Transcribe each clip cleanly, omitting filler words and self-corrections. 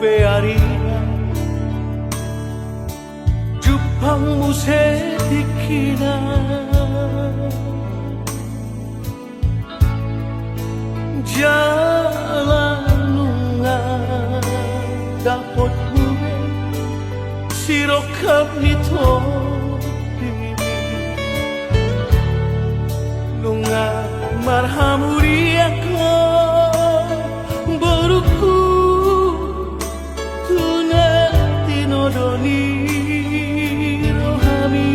bearia Jupang musetikina Jalan nunga dapot gue sirokap nito nunga marhamuri ako boruku tuna tinodoni rohami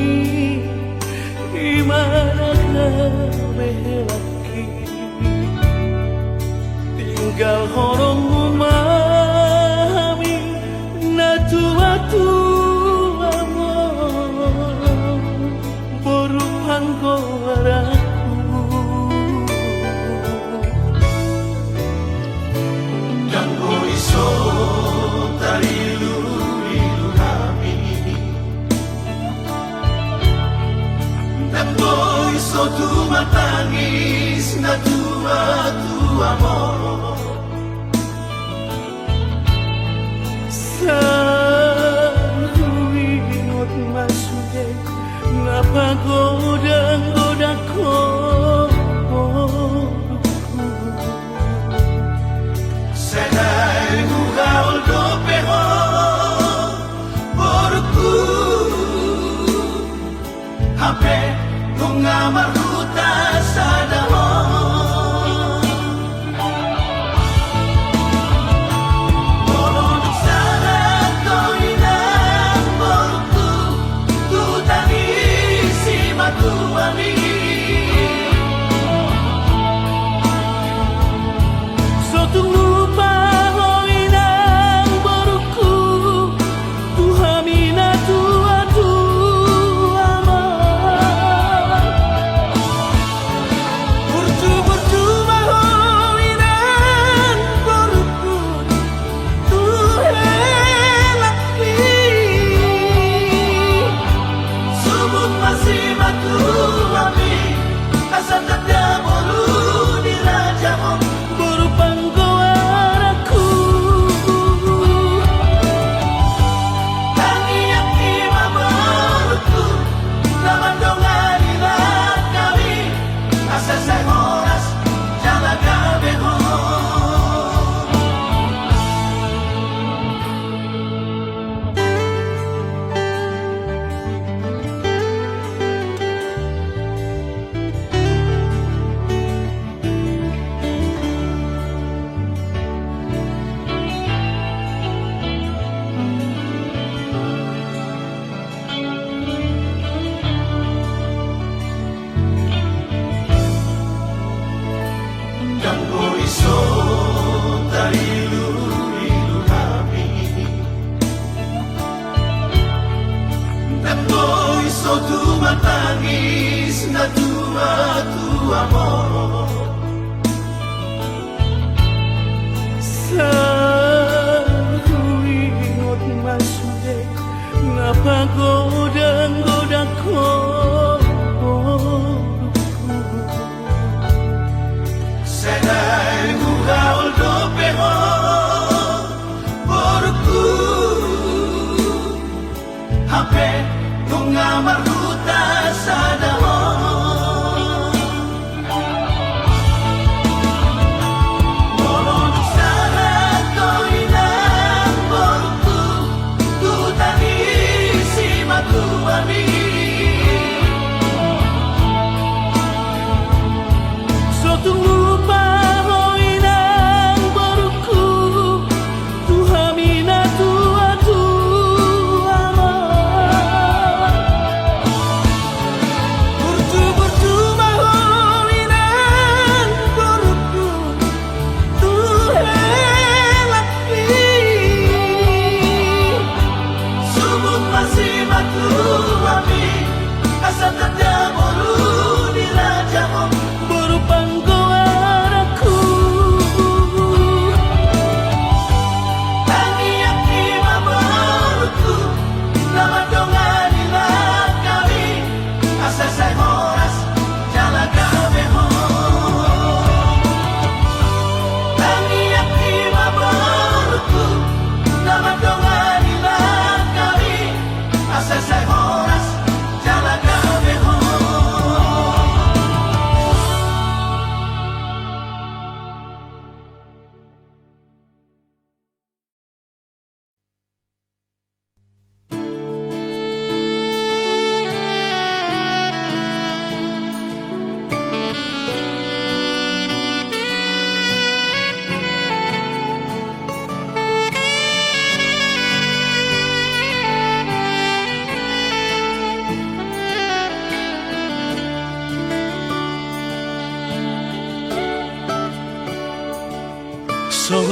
imana kabelaki tinggal horong memahami natua-tua boru panggolaku Ganggo iso tarilu-lilu kami Ganggo iso tumatangis na tua-tua mo Saruingot masude napagoda-goda ko Senai mugaol do peho Porku Hape nunga maruta sa dahon Matangis na tua-tua mo Saruingot masude napagoda-goda ko Senai mugaol do peho Porku Hape nunga maruta sa dahon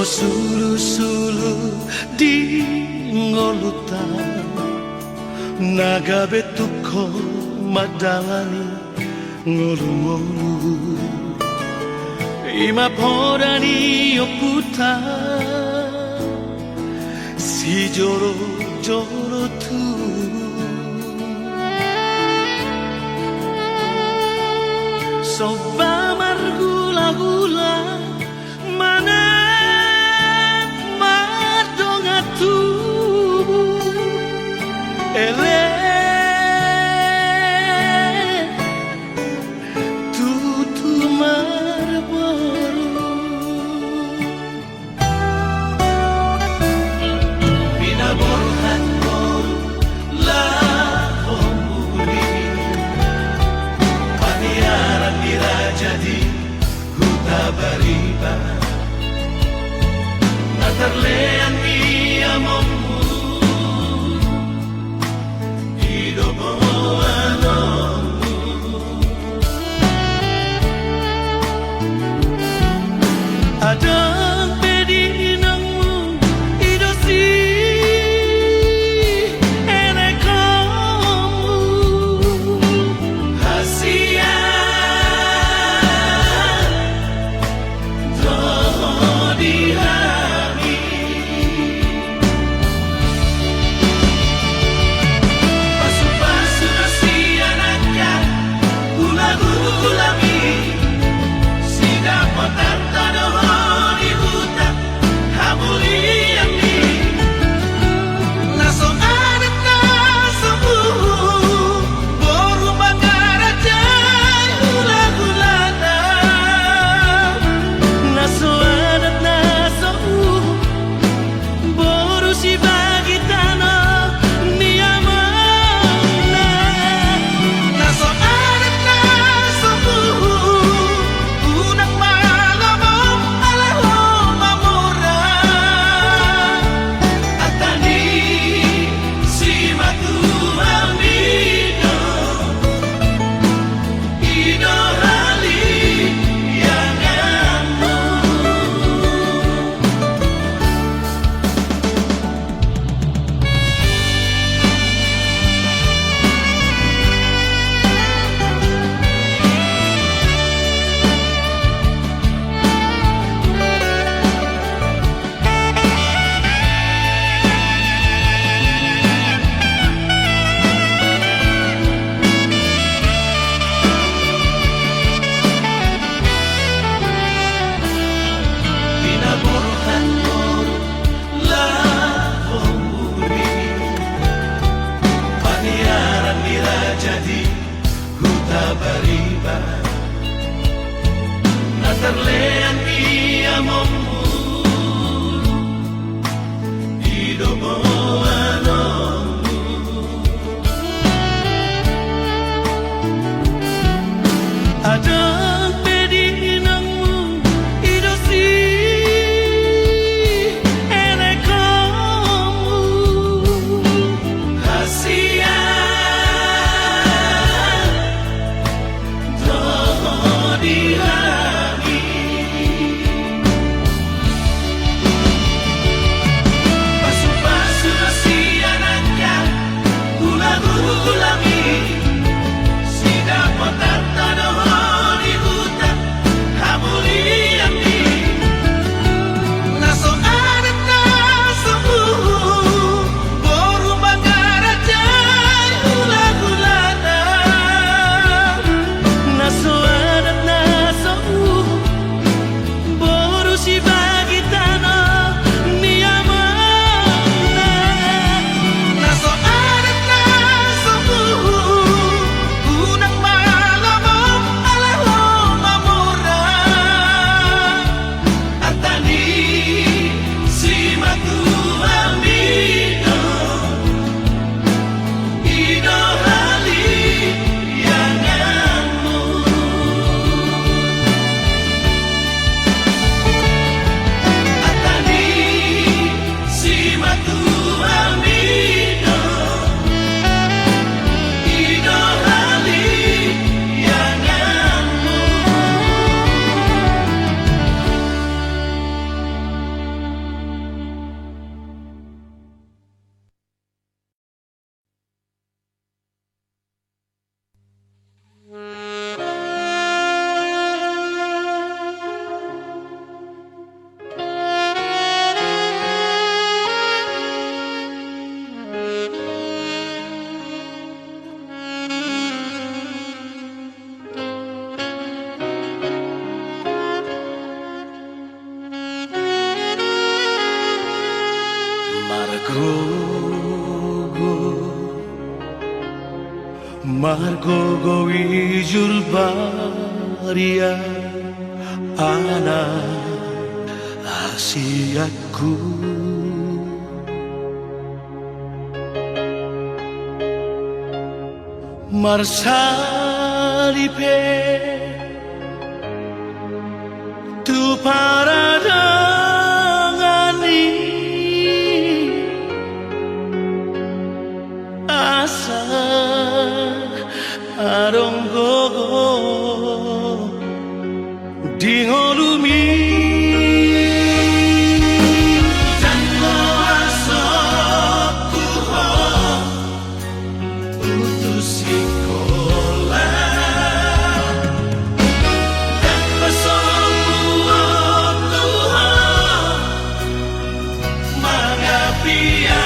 sulu-sulu di ngoluta naga betuko madalani ngolu-ngolu ima porani oputa si joro-joro tu soba margula-gula mana madonga tu ele tutu marboru Mina borhat kol la hombuli Paniaran dirajadi huta bariba Natarlean dia mommu hidup adang pedinangmu idosi elekomu hasia di hami pasu-pasu nasi anaknya gula-gulami sidak potan tadoh di hutan hamuliami naso adat naso boru bangaraja gula-gulana naso adat naso boru si bagi tanah niamana naso adat naso unang malamom alaho mamura atani si matu amido ido hali yang amu Margogo ijul baria anak Asiaku Marsalipe tu paradangani asa arong gogo dingolumi Jango asokku ho putus sekolah dan pasokku ho magapia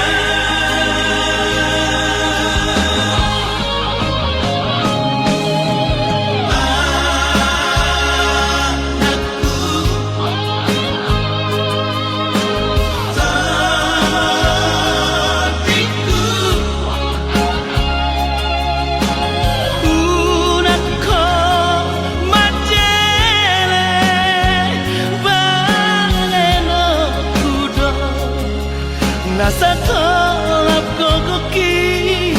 Nasa tolap kokoki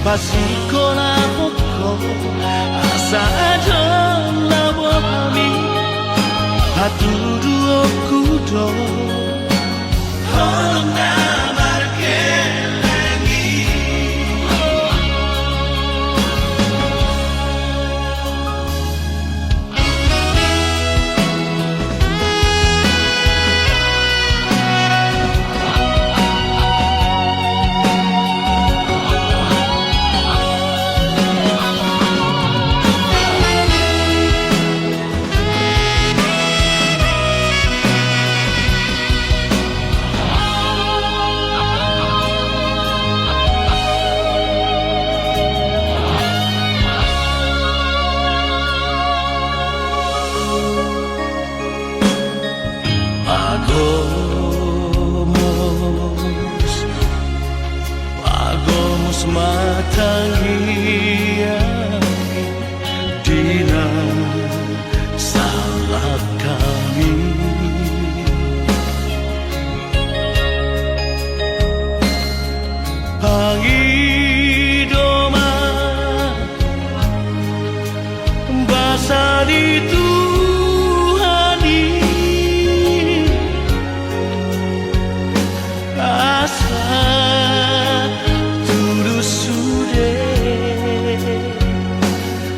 Basiko na poko Asa adon labo kami Hatudu okudo Holong na markelengi Pagomos matanggiya Dina salah kami Pangidoma Basa itu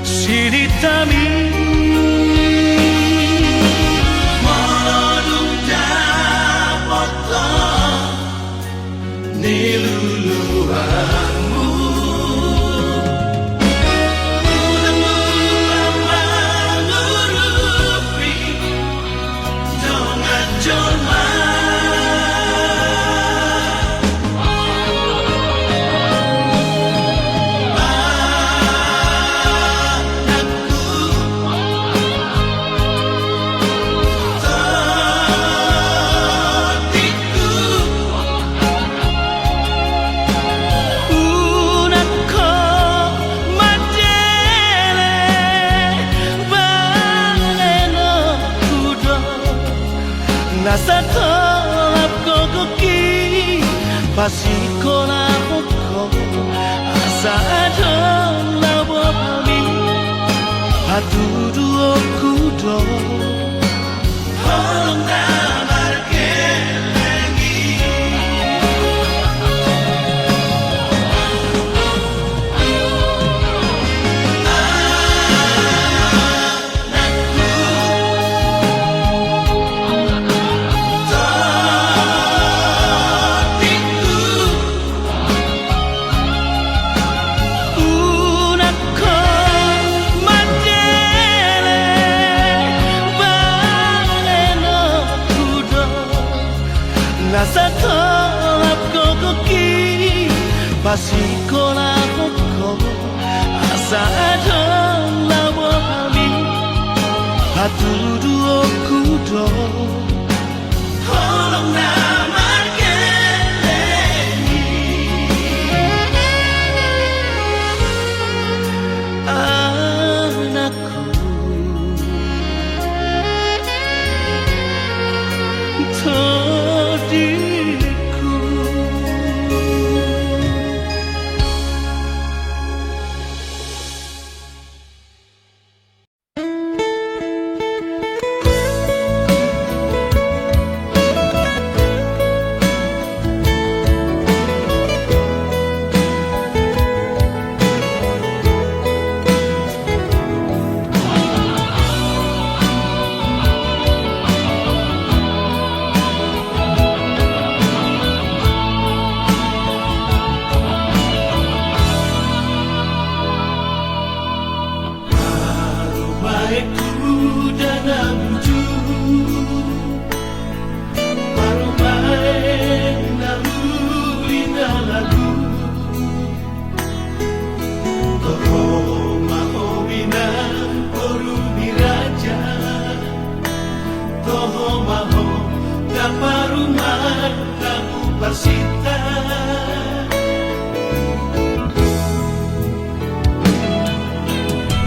Siritami Molodung dapoto niluluanmu Udangmu mangurupi Dongan jolma Nasa tolap kokoki Basiko na poko Asa adon labo kami Hatudu okudo Holong na markelengi Nasa tolap kokoki Basiko na poko Asa adon labo kami Hatudu okudo Holong na markelengi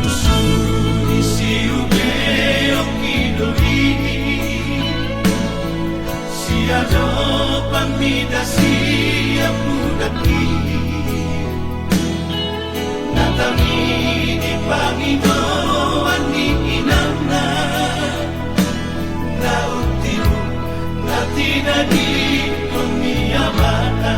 Usuni siube okidoi siado pamida siap budaki natami di pangino ani inamna na utimu natina di dunia mana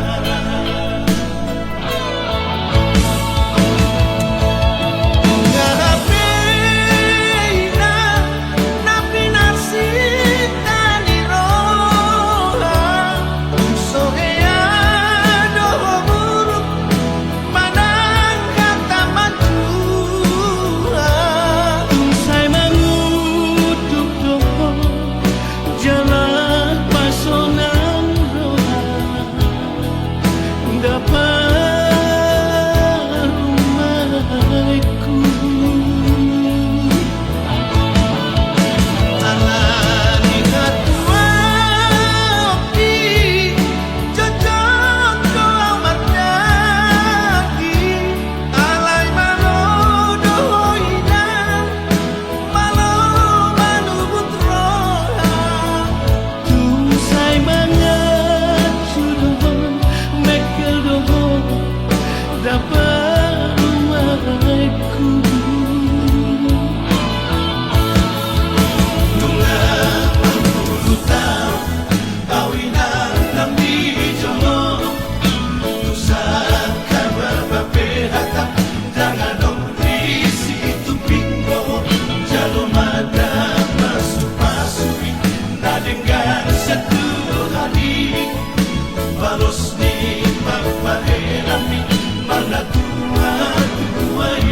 Balos ni magpaherami mga tuwa-tuway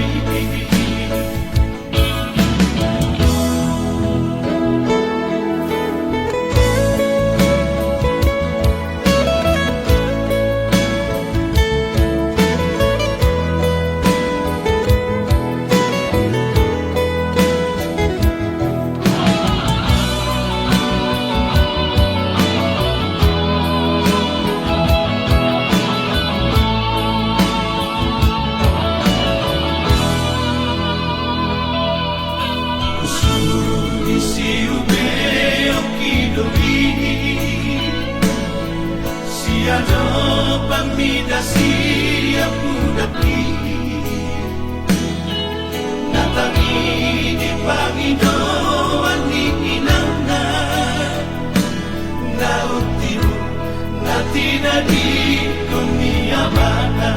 siado pamida siap budaki natangi di pangino ani inamna na utimu natina di dunia mana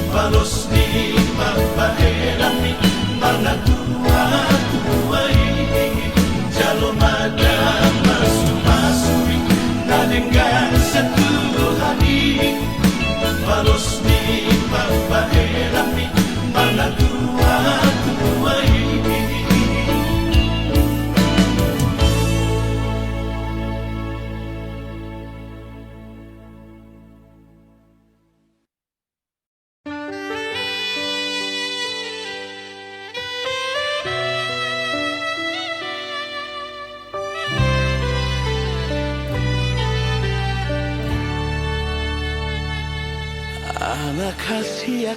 Balos ni magpaherami mga tuwa-tuway jalomada masupasuri nadenggan sa tuhani balos ni magpaherami mga tuwa-tuway Anak kasih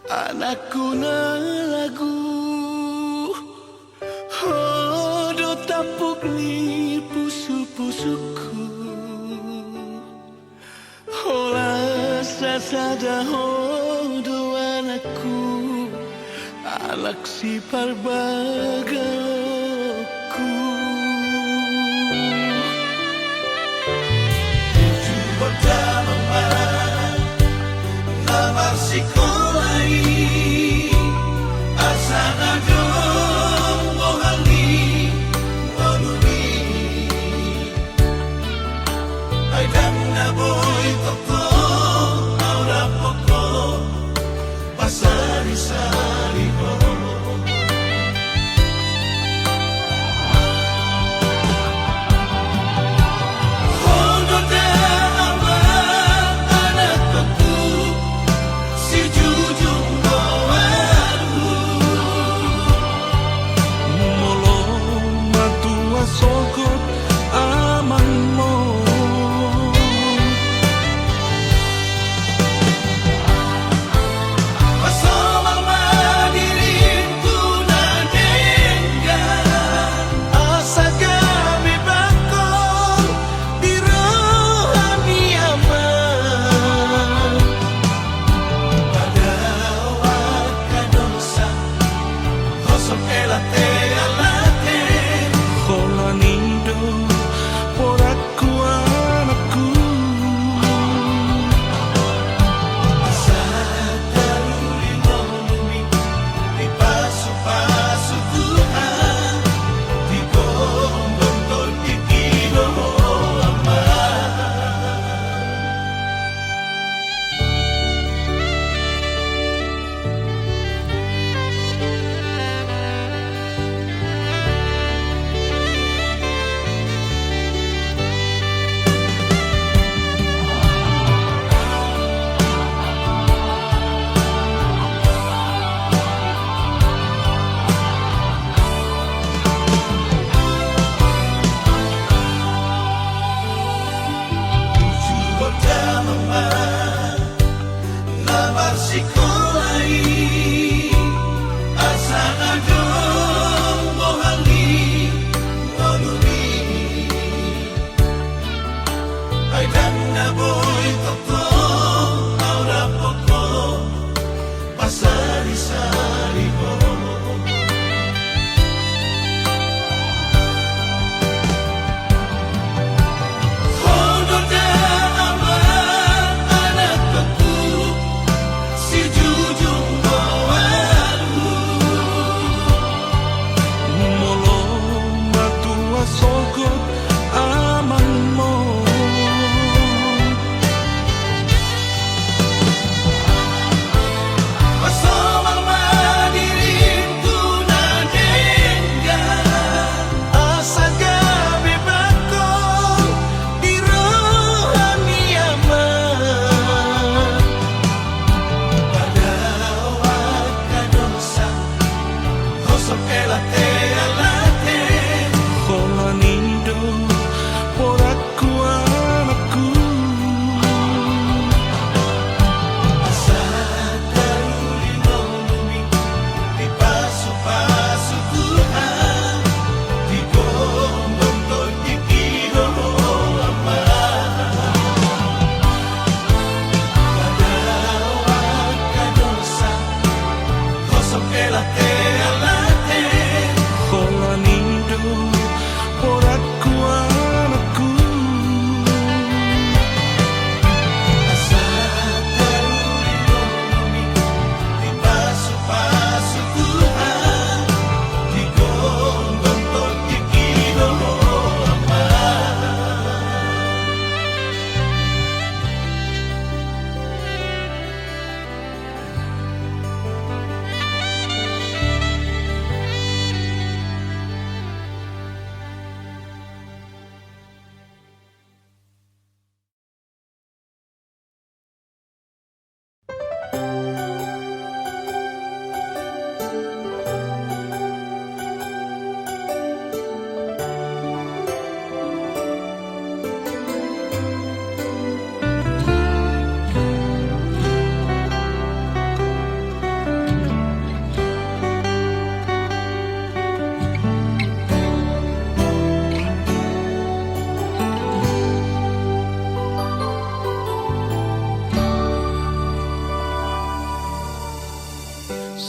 anakku na lagu. Hodo tapuk ni pusu-pusuku. Hola sasada hodo anakku. Anak si parbagaku. Coba mama lamar sikolai asana dong mohali molumi ay dang na boy toko aura poko basari-sari ko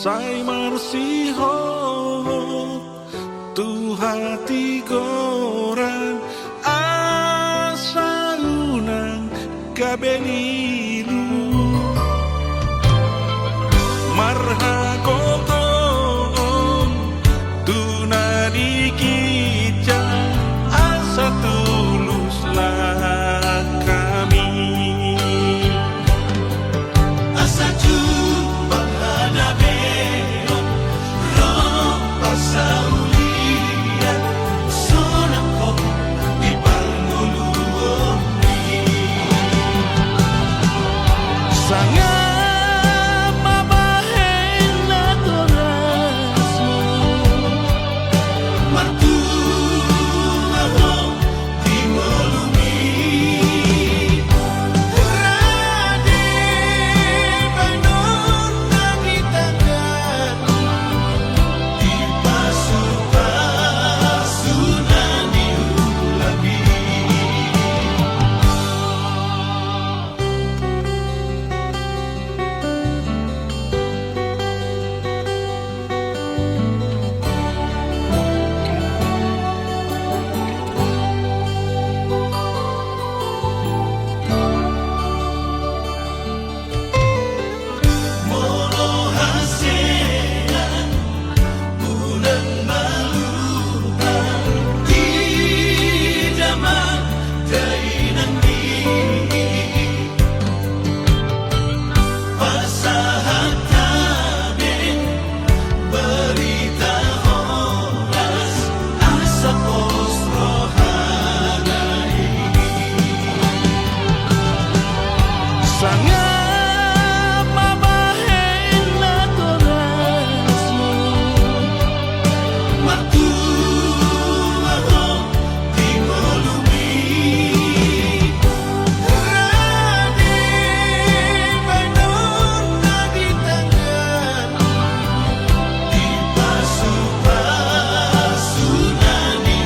Sai marsiho tu hati goran asa unang kabenilu marhakotom tunani kita asa tuluslah kami asa jumpa hadapi roh pasaulian sonako di panguluoni sangat mabahen na torasmo martuaho di molumi rade banon nagitangan di pasukan di ulabi Molo hasean bulan maluhan di zaman dainan di pasahat taben berita horas asa pos rohanai sangat mabahen na torasmo martuaho di molumi rade banon nagitangan di pasukan di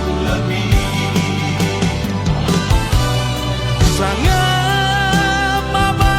ulabi sangat mabahen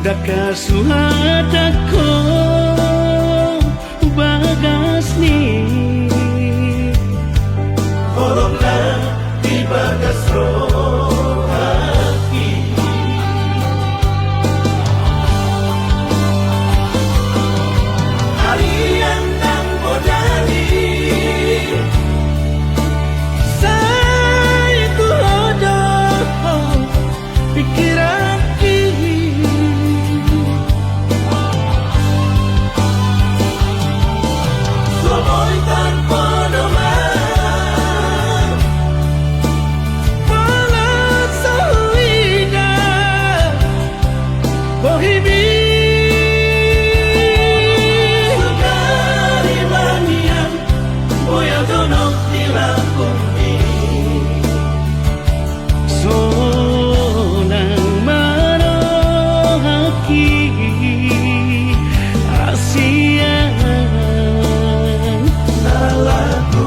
Daka suhatako bagas ni Holonglah di bagas roh hati. Harian dan bodani Saya ku hodoh pikiran Somoy tanpa doman Malah sahwida Bohimi Sekali manian Boya donok dilakumi Sonang marohaki Asian Salahku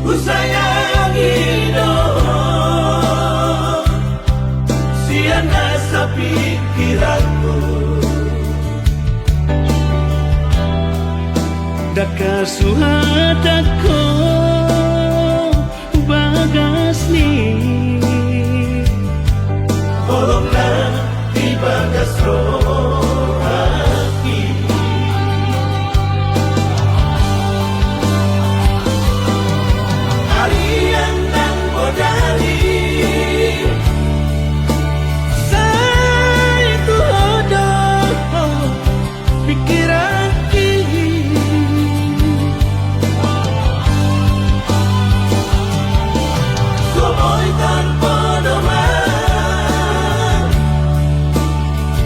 Ku sayangi dong Siana sa pikiranku Daka suhatako bagas ni Holonglah di bagas roh hati. Harian dan bodani Saya ku hodoh pikiran Somoy tanpa doman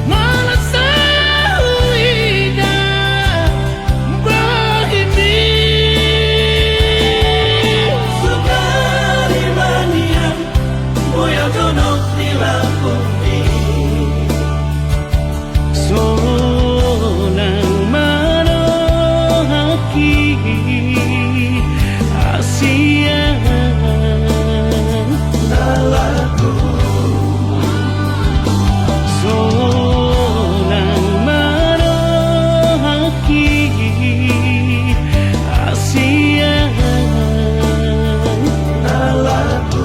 Malah sahwida Bohimi Sekali manian Boya donok dilakumi Sonang marohaki Asian Salahku Sonang marohaki Asian Salahku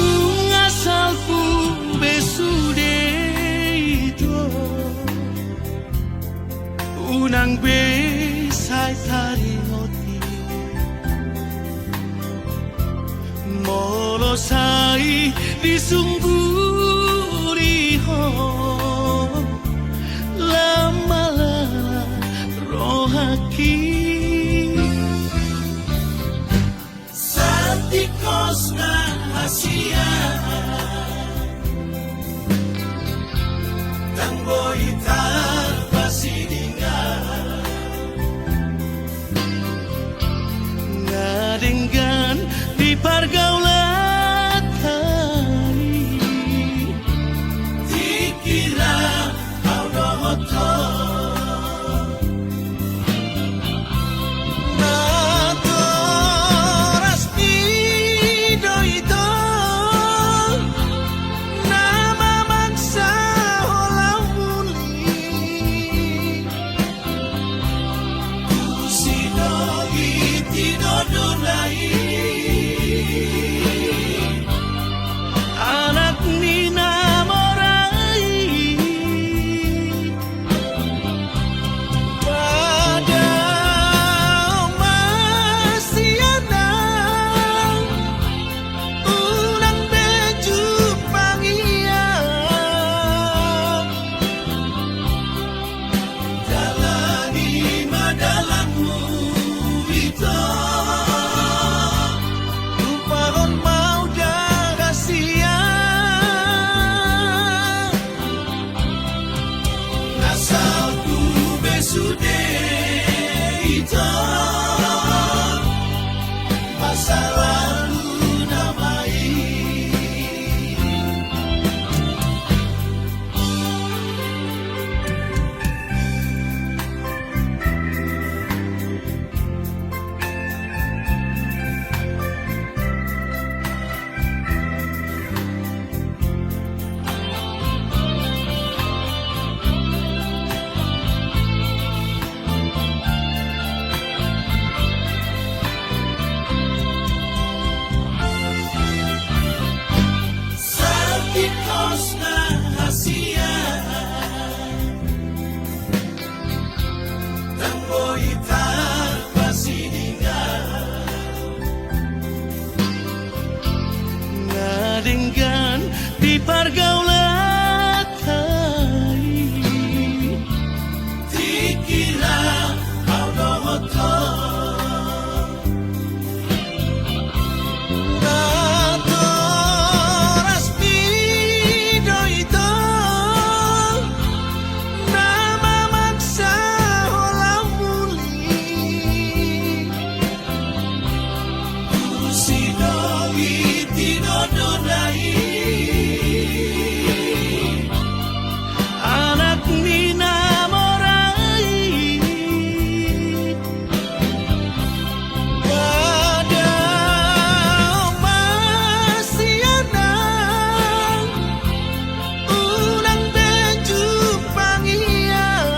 Mengasalku besude itu Unang besay tari hoti Molosai disungguri ho Lama rohaki Santikos rahasia Tangboy tanpa sidingan Ngadenggan di pergaulan hari Dikira kau dohoto Natoras pido ito Nama mangsa holau muli Kusino iti dodolai anak Nina Morai pada masih ada ulang beju pangian jalani madalanmu itu lupakan mau rahasia nasalku besude itu masa lalu damai sakit kosna hasia tamboita pasidingan ngadenggan di pergaulan dikira kau dohoto anak Nina Morai pada masih ada ulang beju pangian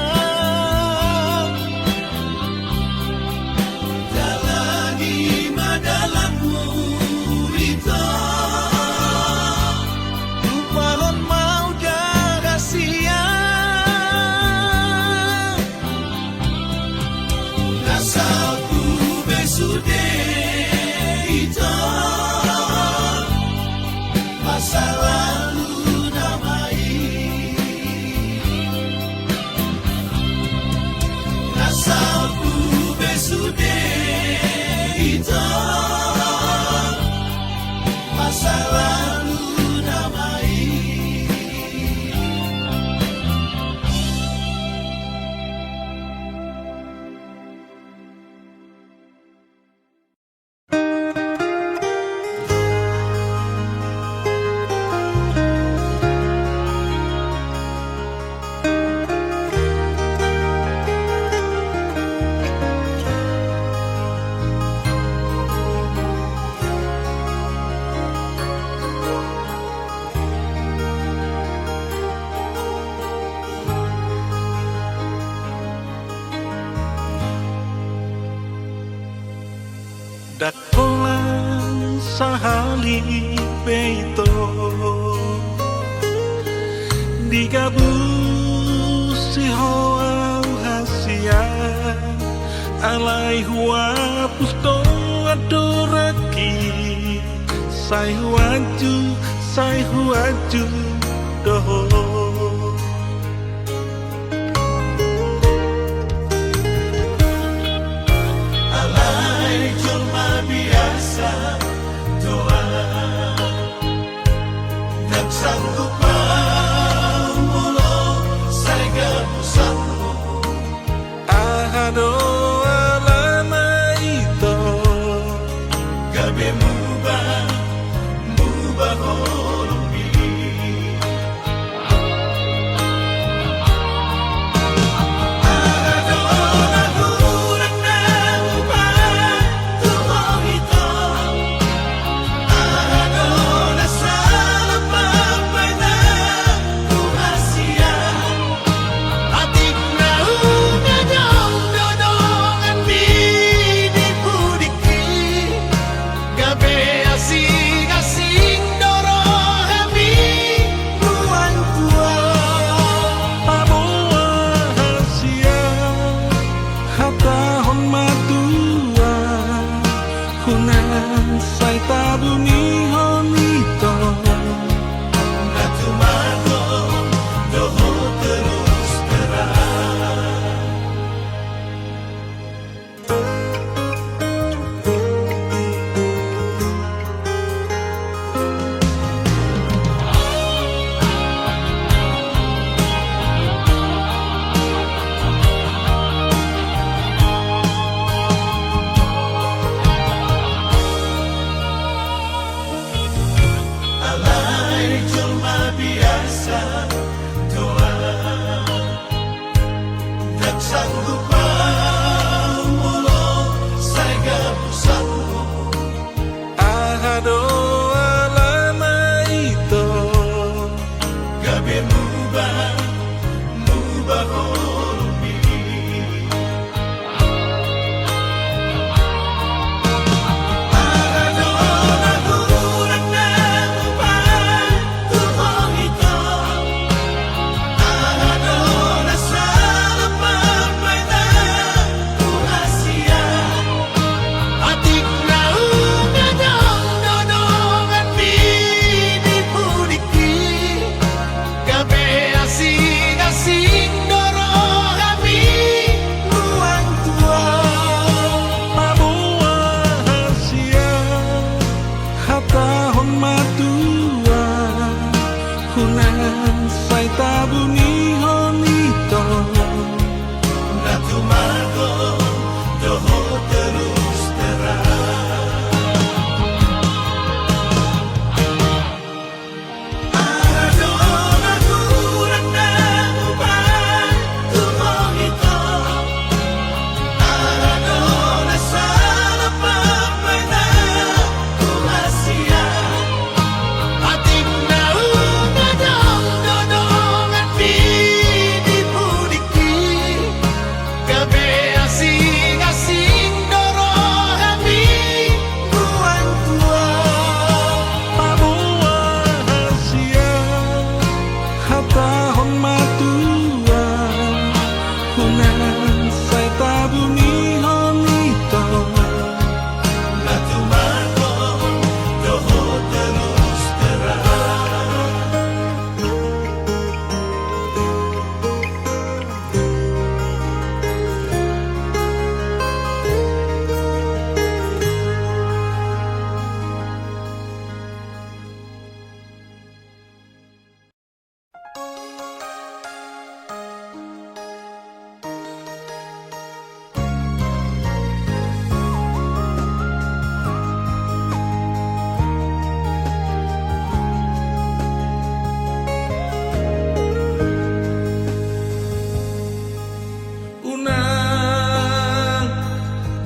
jalani madalanmu itu lupakan mau rahasia nasalku besude itu masa lalu damai nasalku besude itu masa lalu damai dakolan sahali peito digabus si hoa hasia alai hua pusto adoraki sai huaju doho alai cuma biasa doa tak sanggup mulu saya gabusangmu ahado alama ito gabe mubah holumbi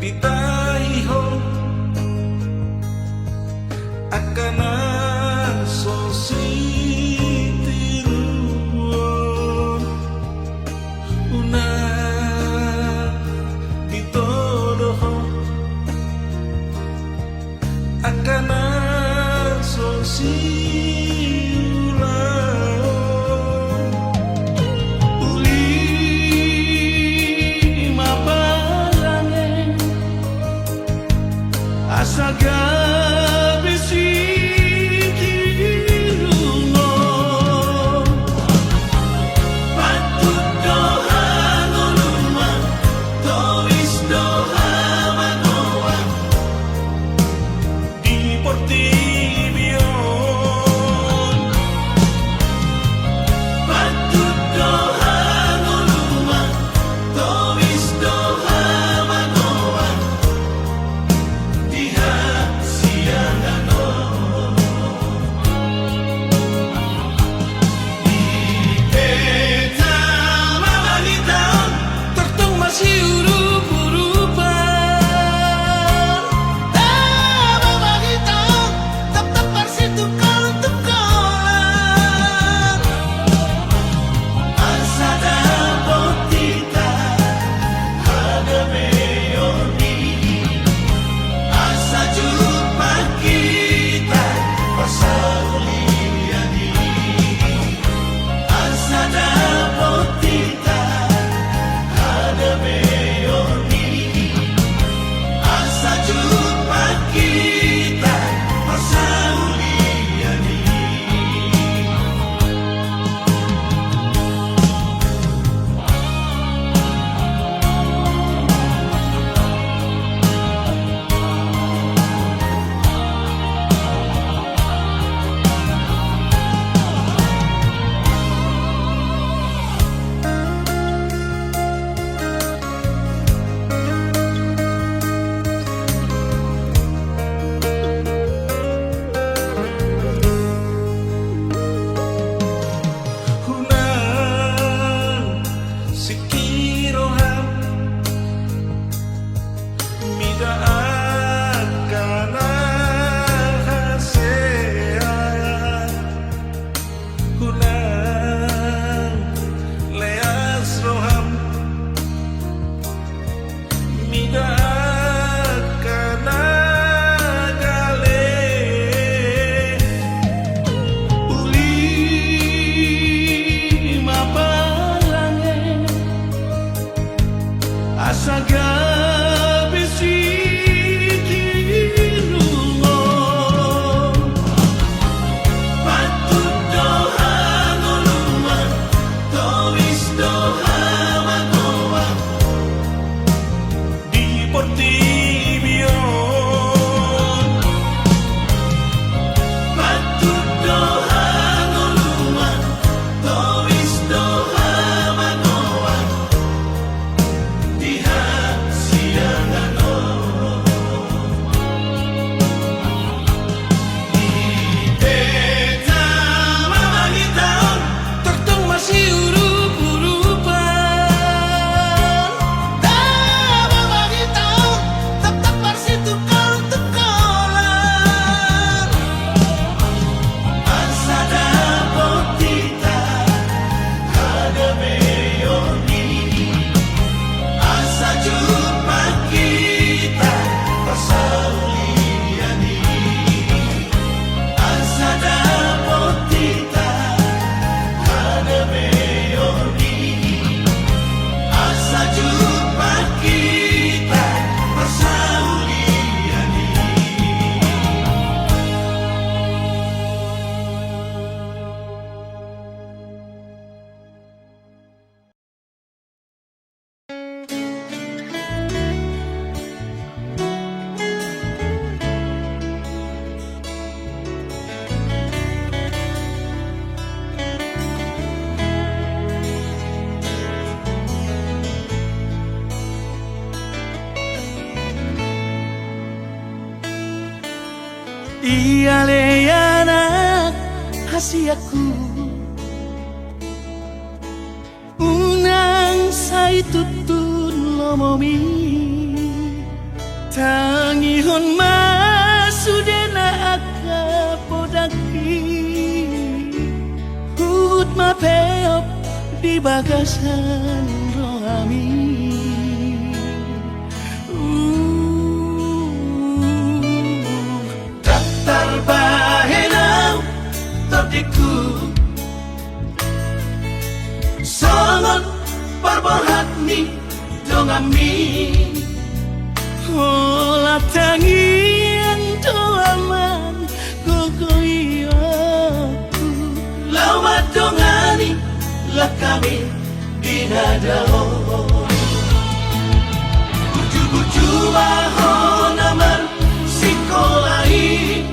Pitahiho akana sositiruon una ditodoho akana sosiulaon uli mapalange asaga Iale anak hasiaku unang say tutun lomomi Tangihon masudena aka podaki Hut mapeop di bagasan rohami Datar bahenau topdiku Songon parbohat ni dongami Ola tangian doaman gogoyoku Lawat dongani lakami binadao Buju-buju mahon aman sikolai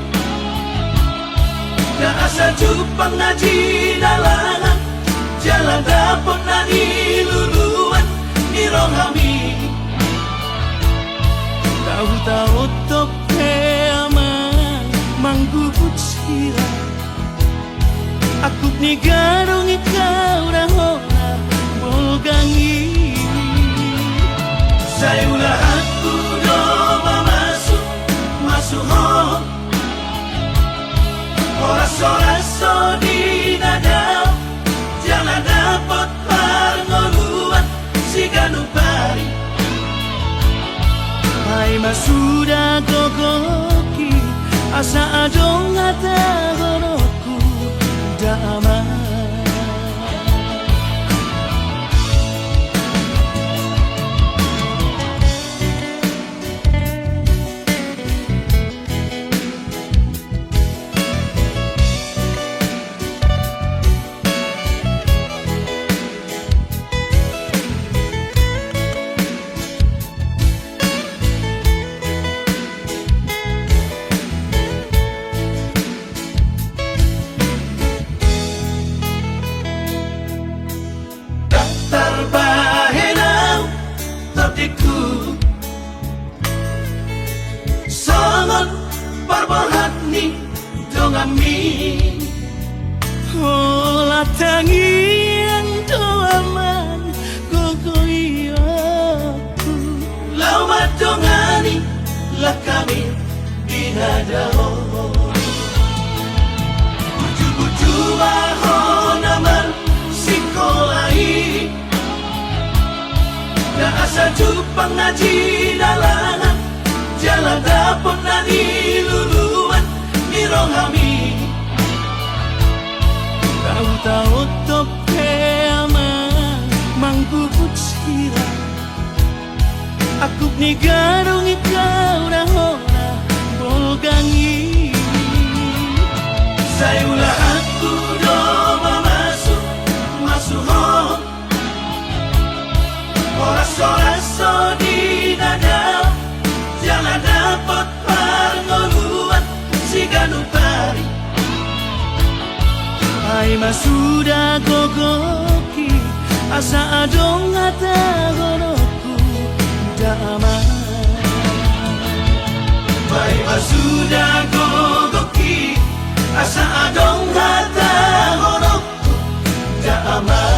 Na asa jupang na dinalangan Jalan dapon na niluluan ni rohami Tahu-tahu tope aman manggubut sira Aku ni garong ikaw rahona bolgangi Saya ulahan kudo mamasuk masuhon Oras-oraso di nadao Jangan dapat pangoluan si ganupari Hai masuda gogoki asa adong ata goroku damai Terbahenau topdiku Songon parbohat ni dongami Ola tangian doaman gogoyoku Lawat dongani lakami binadao Buju-buju mahon aman sikolai Na asa jupang na dinalangan Jalan dapon na niluluan ni rohami Tahu-tahu tope aman manggubut sira Aku ni garong ikaw rahona bolgangi Saya ulahan kudo mamasuk masuhon Oras-oraso di nadao Jangan dapat pangoluan si ganupari Hai masuda gogoki asa adong ata goroku damai Baik masuda gogoki asa adong hata horokku damai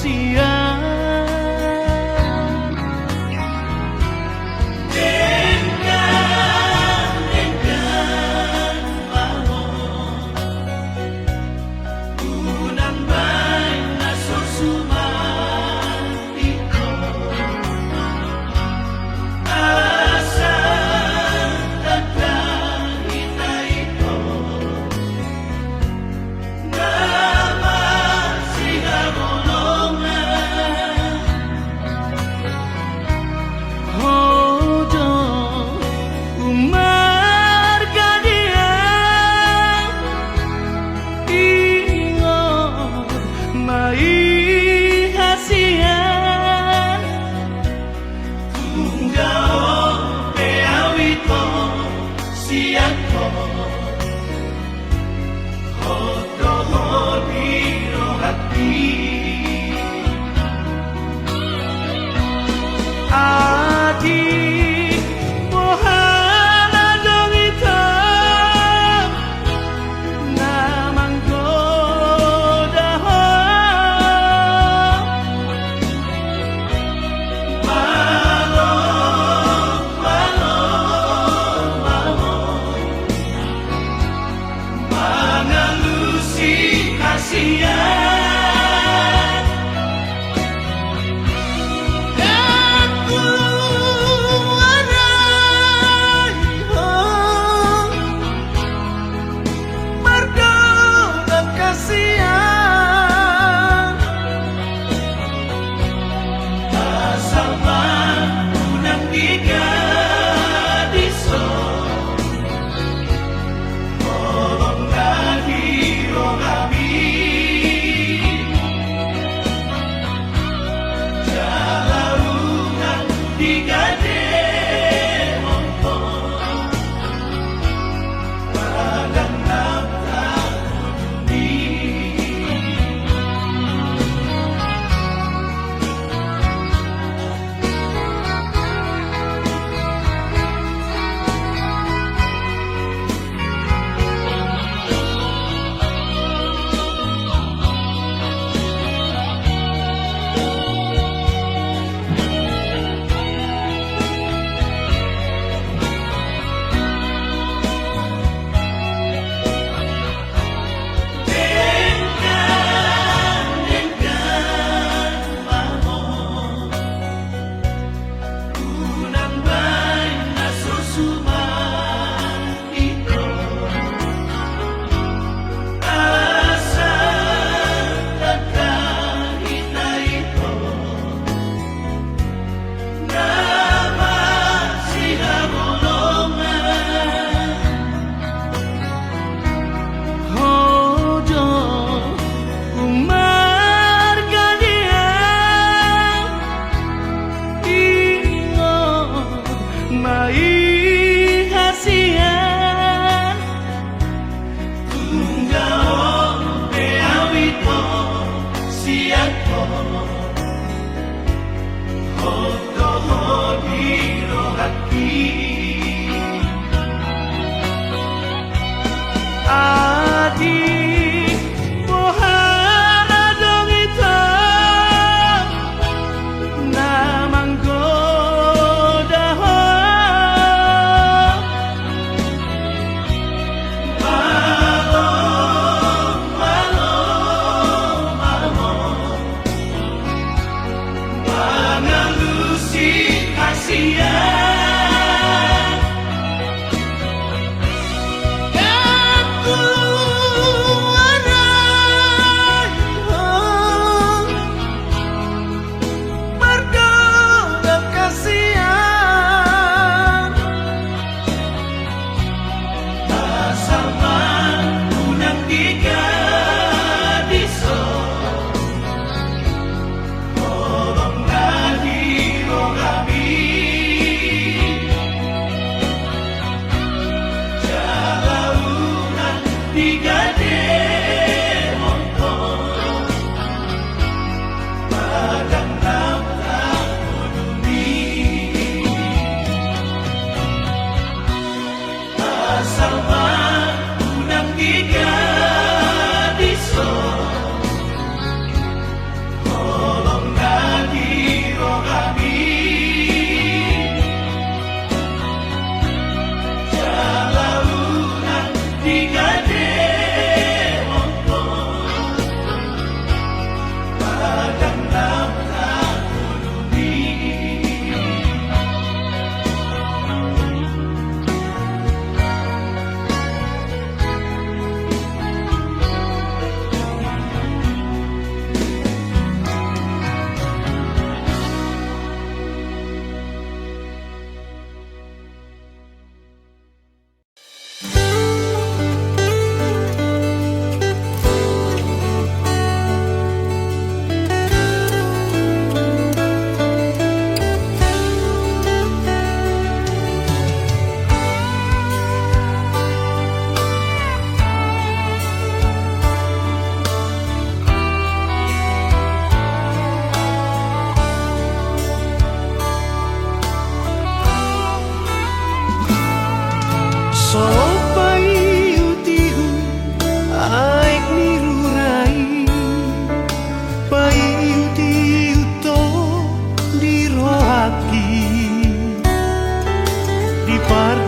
siang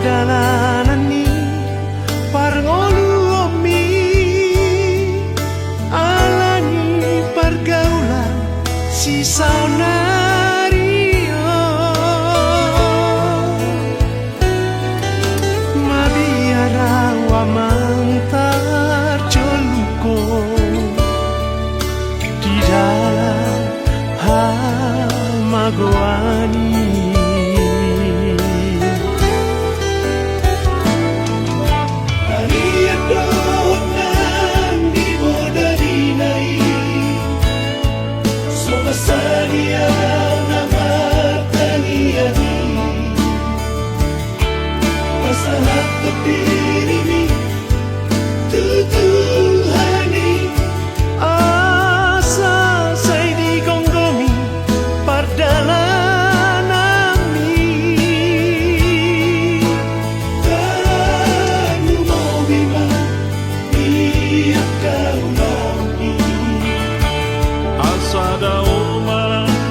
Pardalanan ni parngolu omi alani pergaulan si saunario mabiara wamantar joluko di dalam hamagoani. Sadia nama taniani masalah terdiri tutuhani asa saya digonggomi pardalanami kamu mau bima biar kau nauni asada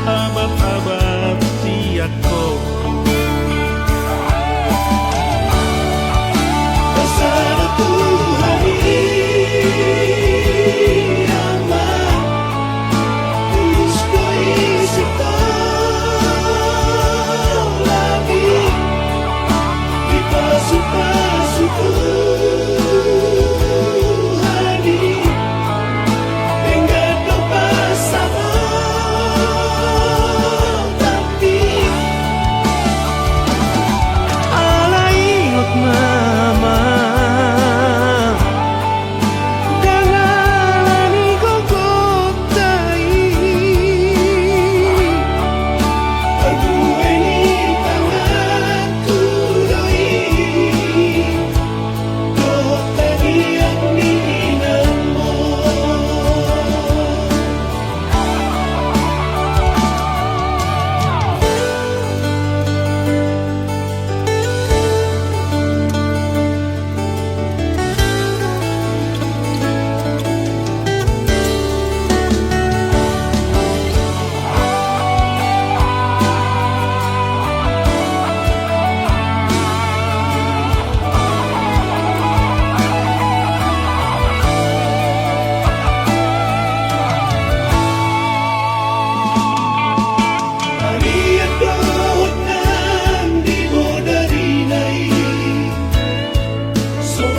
abad-abad tiako Asana Tuhani ama tulus koi setau lagi di pasu-pasu Tuhani hingga lepas sama tapi alaingot mama dangalani gogotai aduh ini tanganku doi kau tadi yang namo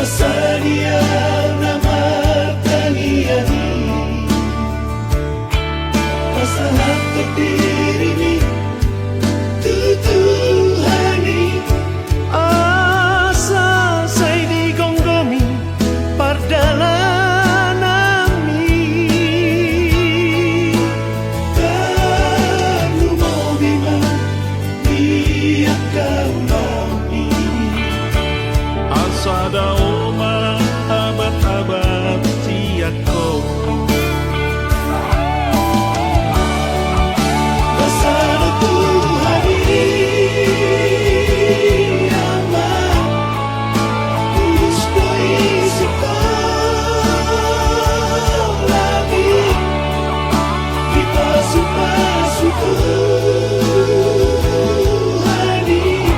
Sadia nama taniani masalah terdiri tutuhani asa saya digonggomi pardalanami kamu mau bima biar kau nauni asada abad-abad tiako Asana Tuhani ama tulus koi setau lagi di pasu-pasu Tuhani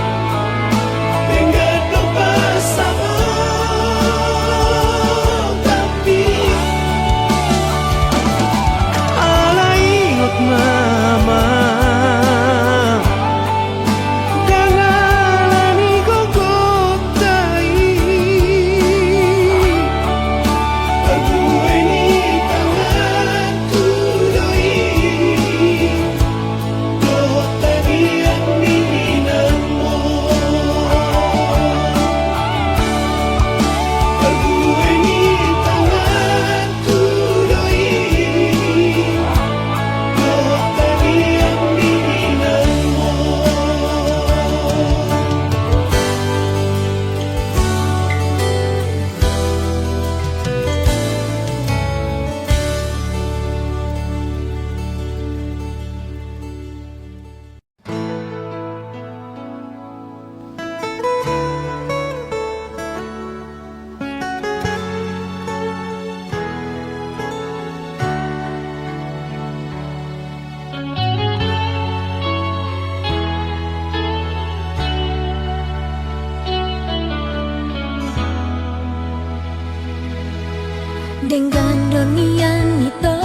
Dengan donian itu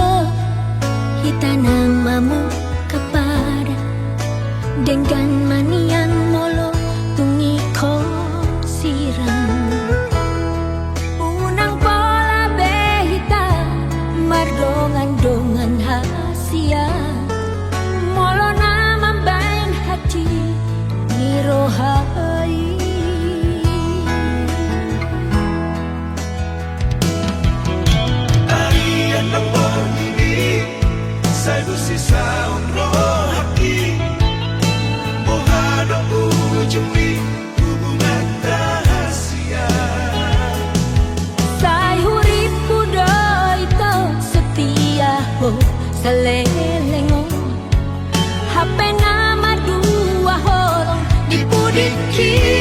hita namamu kepada dengan manian molo tungi ko sirang unang pola behita mardongan-dongan hasia molo nama bain hati nirohai Arian ng bonini sa busisa roh hati mohado ujungli hubungan rahasia Say hurip kudo ito setia ho sa lelengon hape na madua holong di pudiki